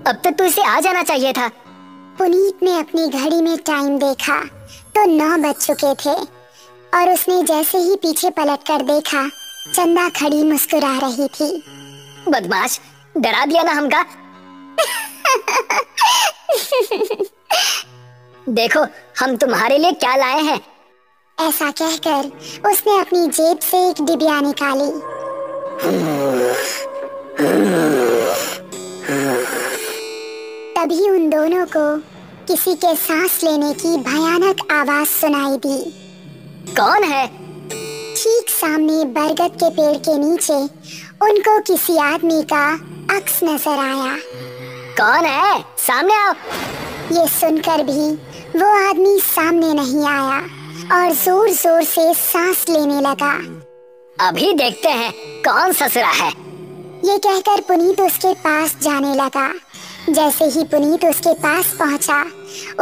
अब तक तो इसे आ जाना चाहिए था। पुनीत ने अपनी घड़ी में टाइम देखा तो 9 बज चुके थे और उसने जैसे ही पीछे पलटकर देखा, चंदा खड़ी मुस्कुरा रही थी। बदमाश, डरा दिया ना हमका। देखो हम तुम्हारे लिए क्या लाए हैं। ऐसा कहकर उसने अपनी जेब से एक डिबिया निकाली। तभी उन दोनों को किसी के सांस लेने की भयानक आवाज सुनाई दी। कौन है? ठीक सामने बरगद के पेड़ के नीचे उनको किसी आदमी का अक्स नजर आया। कौन है? सामने आओ। ये सुनकर भी वो आदमी सामने नहीं आया और जोर जोर से सांस लेने लगा। अभी देखते हैं कौन ससुरा है। ये कहकर पुनीत उसके पास जाने लगा। जैसे ही पुनीत उसके पास पहुंचा,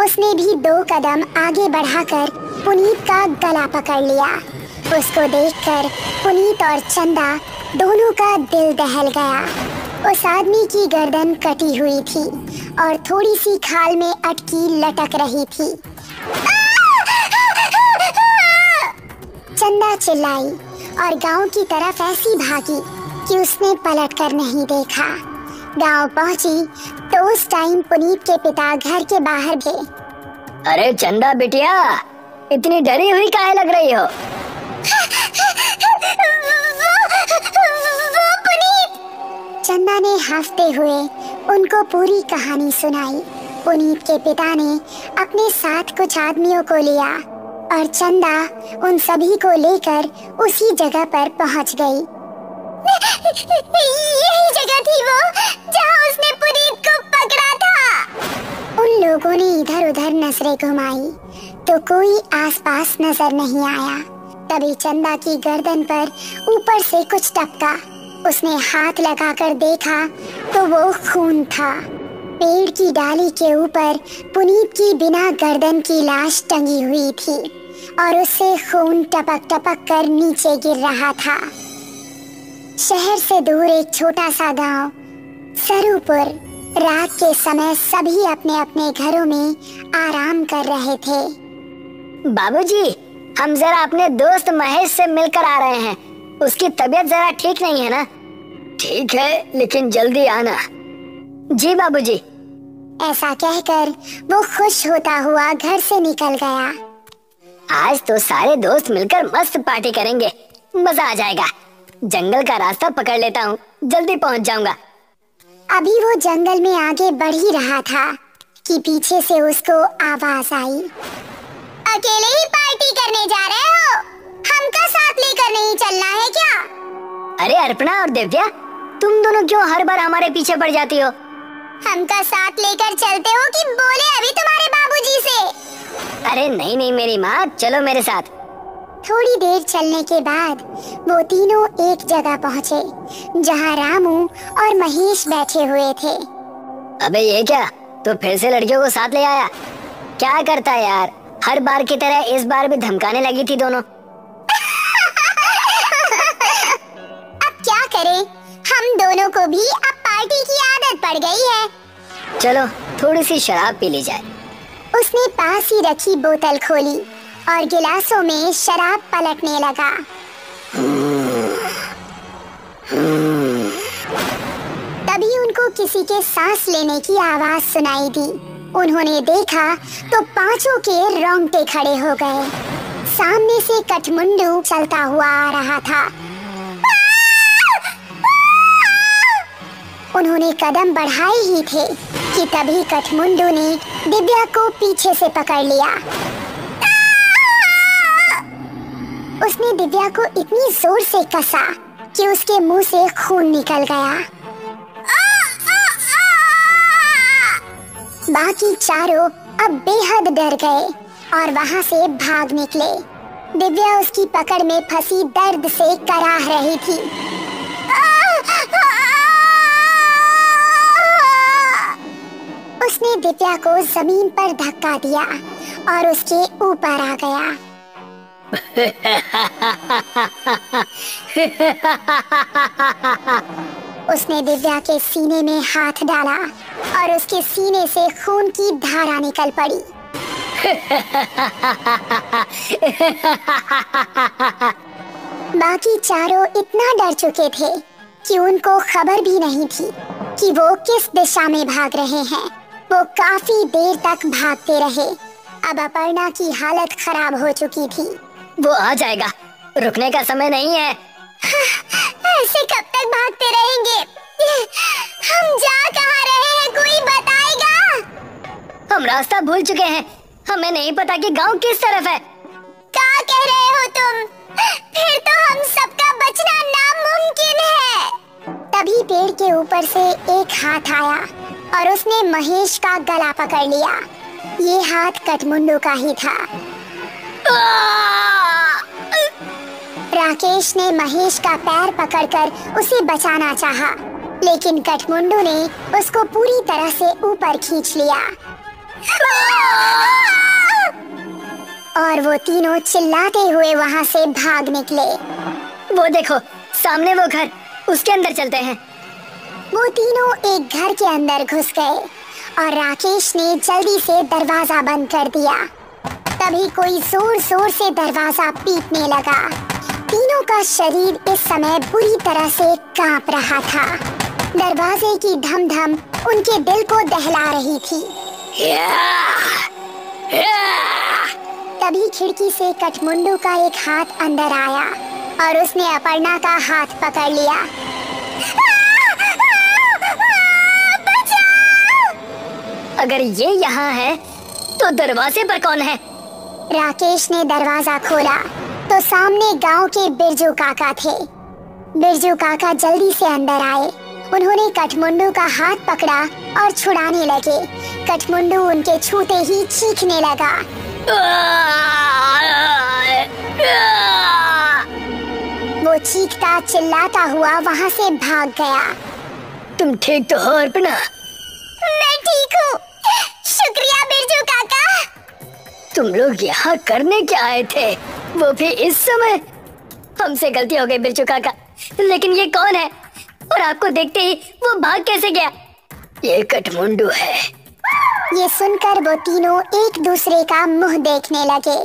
उसने भी 2 कदम आगे बढ़ाकर पुनीत का गला पकड़ लिया। उसको देखकर पुनीत और चंदा दोनों का दिल दहल गया। उस आदमी की गर्दन कटी हुई थी और थोड़ी सी खाल में अटकी लटक रही थी। चंदा चिल्लाई और गांव की तरफ ऐसी भागी कि उसने पलटकर नहीं देखा। गांव पहुंची तो उस टाइम पुनीत के पिता घर के बाहर थे। अरे चंदा बिटिया, इतनी डरी हुई काहे लग रही हो? वो पुनीत! चंदा ने हंसते हुए उनको पूरी कहानी सुनाई। पुनीत के पिता ने अपने साथ कुछ आदमियों को लिया और चंदा उन सभी को लेकर उसी जगह पर पहुंच गई। यही जगह थी वो जहां उसने पुनीत को पकड़ा था। उन लोगों ने इधर उधर नजरें घुमाई तो कोई आसपास नजर नहीं आया। तभी चंदा की गर्दन पर ऊपर से कुछ टपका। उसने हाथ लगाकर देखा तो वो खून था। पेड़ की डाली के ऊपर पुनीत की बिना गर्दन की लाश टंगी हुई थी और उससे खून टपक टपक कर नीचे गिर रहा था। शहर से दूर एक छोटा सा गांव सरूपुर। रात के समय सभी अपने अपने घरों में आराम कर रहे थे। बाबूजी, हम जरा अपने दोस्त महेश से मिलकर आ रहे हैं। उसकी तबीयत जरा ठीक नहीं है ना? ठीक है, लेकिन जल्दी आना। जी बाबूजी। ऐसा कहकर वो खुश होता हुआ घर से निकल गया। आज तो सारे दोस्त मिलकर मस्त पार्टी करेंगे, मजा आ जाएगा। जंगल का रास्ता पकड़ लेता हूँ, जल्दी पहुँच जाऊंगा। अभी वो जंगल में आगे बढ़ ही रहा था कि पीछे से उसको आवाज आई। अकेले ही पार्टी करने जा रहे हो? हमका साथ लेकर नहीं चलना है क्या? अरे अर्पणा और दिव्या, तुम दोनों क्यों हर बार हमारे पीछे पड़ जाती हो? हमका साथ लेकर चलते हो कि बोले अभी तुम्हारे बाबूजी से? अरे नहीं नहीं मेरी माँ, चलो मेरे साथ। थोड़ी देर चलने के बाद वो तीनों एक जगह पहुँचे जहाँ रामू और महेश बैठे हुए थे। अबे ये क्या, तो फिर से लड़कियों को साथ ले आया? क्या करता है यार, हर बार की तरह इस बार भी धमकाने लगी थी दोनों। अब क्या करें, हम दोनों को भी अब पार्टी की आदत पड़ गई है। चलो थोड़ी सी शराब पी ली जाए। उसने पास ही रखी बोतल खोली और गिलासों में शराब पलटने लगा। तभी उनको किसी के सांस लेने की आवाज सुनाई दी। उन्होंने देखा तो पांचों के रोंगटे खड़े हो गए। सामने से कठमुंडू चलता हुआ आ रहा था। उन्होंने कदम बढ़ाए ही थे कि तभी कठमुंडू ने दिव्या को पीछे से पकड़ लिया। उसने दिव्या को इतनी जोर से कसा कि उसके मुंह से खून निकल गया। बाकी चारों अब बेहद डर गए और वहां से भाग निकले। दिव्या उसकी पकड़ में फंसी दर्द से कराह रही थी। उसने दिव्या को जमीन पर धक्का दिया और उसके ऊपर आ गया। उसने दिव्या के सीने में हाथ डाला और उसके सीने से खून की धारा निकल पड़ी। बाकी चारों इतना डर चुके थे कि उनको खबर भी नहीं थी कि वो किस दिशा में भाग रहे हैं। वो काफी देर तक भागते रहे। अब अपर्णा की हालत खराब हो चुकी थी। वो आ जाएगा, रुकने का समय नहीं है। ऐसे कब तक भागते रहेंगे? हम जा कहाँ रहे हैं, कोई बताएगा? हम रास्ता भूल चुके हैं, हमें नहीं पता कि गांव किस तरफ है। क्या कह रहे हो तुम? फिर तो हम सबका बचना नामुमकिन है। तभी पेड़ के ऊपर से एक हाथ आया और उसने महेश का गला पकड़ लिया। ये हाथ कठमुंडू का ही था। राकेश ने महेश का पैर पकड़कर उसे बचाना चाहा, लेकिन कठमुंडू ने उसको पूरी तरह से ऊपर खींच लिया और वो तीनों चिल्लाते हुए वहाँ से भाग निकले। वो देखो, सामने वो घर, उसके अंदर चलते हैं। वो तीनों एक घर के अंदर घुस गए और राकेश ने जल्दी से दरवाजा बंद कर दिया। तभी कोई जोर जोर से दरवाजा पीटने लगा। तीनों का शरीर इस समय बुरी तरह से कांप रहा था। दरवाजे की धम धम उनके दिल को दहला रही थी। तभी खिड़की से कठमुंडू का एक हाथ अंदर आया और उसने अपर्णा का हाथ पकड़ लिया। अगर ये यहाँ है तो दरवाजे पर कौन है? राकेश ने दरवाजा खोला तो सामने गांव के बिरजू काका थे। बिरजू काका जल्दी से अंदर आए। उन्होंने कठमुंडू का हाथ पकड़ा और छुड़ाने लगे। कठमुंडू उनके छूते ही चीखने लगा। वो चीखता चिल्लाता हुआ वहाँ से भाग गया। तुम ठीक तो हो अर्पणा? मैं ठीक हूँ, शुक्रिया बिरजू काका। तुम लोग यहाँ करने क्या आए थे, वो भी इस समय? हमसे गलती हो गई बिरजू काका, लेकिन ये कौन है और आपको देखते ही वो भाग कैसे गया? ये कठमुंडू है। ये सुनकर वो तीनों एक दूसरे का मुंह देखने लगे।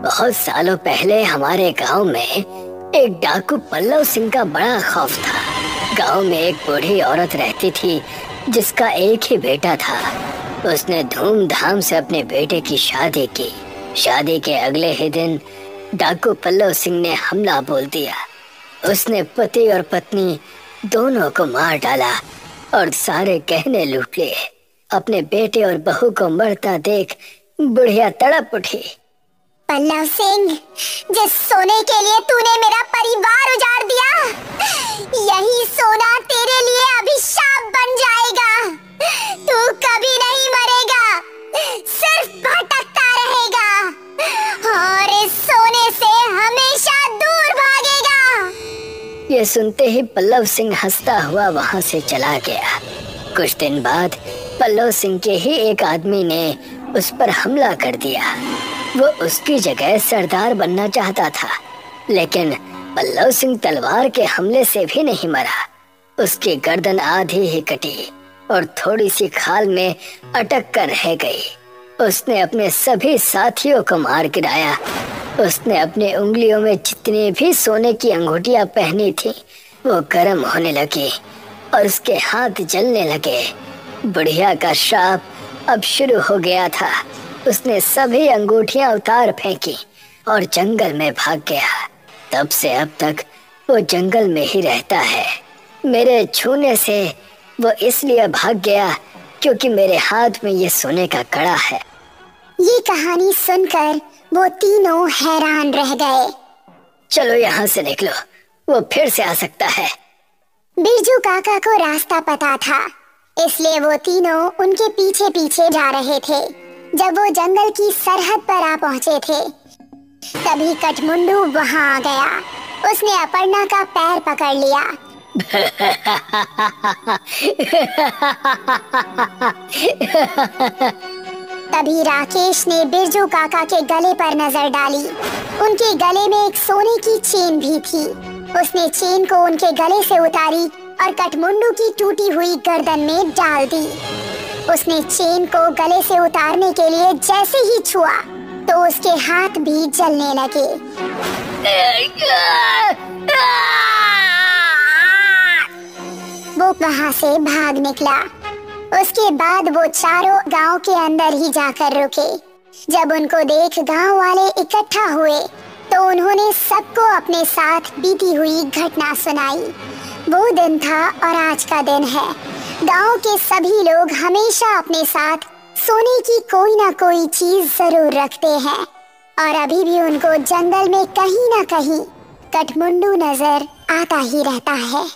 बहुत सालों पहले हमारे गांव में एक डाकू पल्लव सिंह का बड़ा खौफ था। गांव में एक बूढ़ी औरत रहती थी जिसका एक ही बेटा था। उसने धूमधाम से अपने बेटे की शादी की। शादी के अगले ही दिन डाकू पल्लव सिंह ने हमला बोल दिया। उसने पति और पत्नी दोनों को मार डाला और सारे गहने लूट लिए। अपने बेटे और बहू को मरता देख बुढ़िया तड़प उठी। पल्लव सिंह, जिस सोने के लिए तूने मेरा परिवार उजाड़ दिया, यही सोना तेरे लिए अभिशाप बन जाएगा। तू कभी नहीं मरेगा, सिर्फ भटकता रहेगा और इस सोने से हमेशा दूर भागेगा। ये सुनते ही पल्लव सिंह हंसता हुआ वहाँ से चला गया। कुछ दिन बाद पल्लव सिंह के ही एक आदमी ने उस पर हमला कर दिया। वो उसकी जगह सरदार बनना चाहता था, लेकिन पल्लव सिंह तलवार के हमले से भी नहीं मरा। उसकी गर्दन आधी ही कटी और थोड़ी सी खाल में अटक कर रह गई। उसने अपने सभी साथियों को मार गिराया। उसने अपने उंगलियों में जितनी भी सोने की अंगूठियां पहनी थी वो गर्म होने लगी और उसके हाथ जलने लगे। बुढ़िया का श्राप अब शुरू हो गया था। उसने सभी अंगूठियां उतार फेंकी और जंगल में भाग गया। तब से अब तक वो जंगल में ही रहता है। मेरे छूने से वो इसलिए भाग गया क्योंकि मेरे हाथ में ये सोने का कड़ा है। ये कहानी सुनकर वो तीनों हैरान रह गए। चलो यहाँ से निकलो, वो फिर से आ सकता है। बिरजू काका को रास्ता पता था, इसलिए वो तीनों उनके पीछे पीछे जा रहे थे। जब वो जंगल की सरहद पर आ पहुँचे थे, तभी कठमुंडू वहाँ आ गया। उसने अपर्णा का पैर पकड़ लिया। तभी राकेश ने बिरजू काका के गले पर नजर डाली। उनके गले में एक सोने की चेन भी थी। उसने चेन को उनके गले से उतारी और कठमुंडू की टूटी हुई गर्दन में डाल दी। उसने चेन को गले से उतारने के लिए जैसे ही छुआ तो उसके हाथ भी जलने लगे। वो वहां से भाग निकला। उसके बाद वो चारों गांव के अंदर ही जाकर रुके। जब उनको देख गांव वाले इकट्ठा हुए तो उन्होंने सबको अपने साथ बीती हुई घटना सुनाई। वो दिन था और आज का दिन है। गांव के सभी लोग हमेशा अपने साथ सोने की कोई ना कोई चीज जरूर रखते हैं और अभी भी उनको जंगल में कहीं ना कहीं कठमुंडू नजर आता ही रहता है।